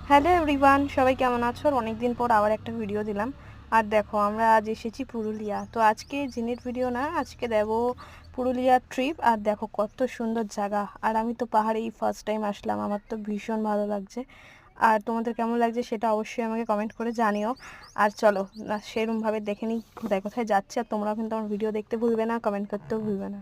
Hello everyone, সবাই কেমন আছো? আর অনেকদিন পর আবার একটা ভিডিও দিলাম। আর দেখো আমরা আজ এসেছি পুরুলিয়া। তো আজকে জিনের ভিডিও না, আজকে দেবো পুরুলিয়ার ট্রিপ। আর দেখো কত সুন্দর জায়গা। আর আমি তো পাহাড়েই ফার্স্ট টাইম আসলাম, আমার তো ভীষণ ভালো লাগছে। আর তোমাদের কেমন লাগছে সেটা অবশ্যই আমাকে কমেন্ট করে জানিও। আর চলো না সেরকমভাবে দেখে নিই কোথায় কোথায় যাচ্ছে। আর তোমরাও কিন্তু আমার ভিডিও দেখতে ভুলবে না, কমেন্ট করতেও ভুলবে না।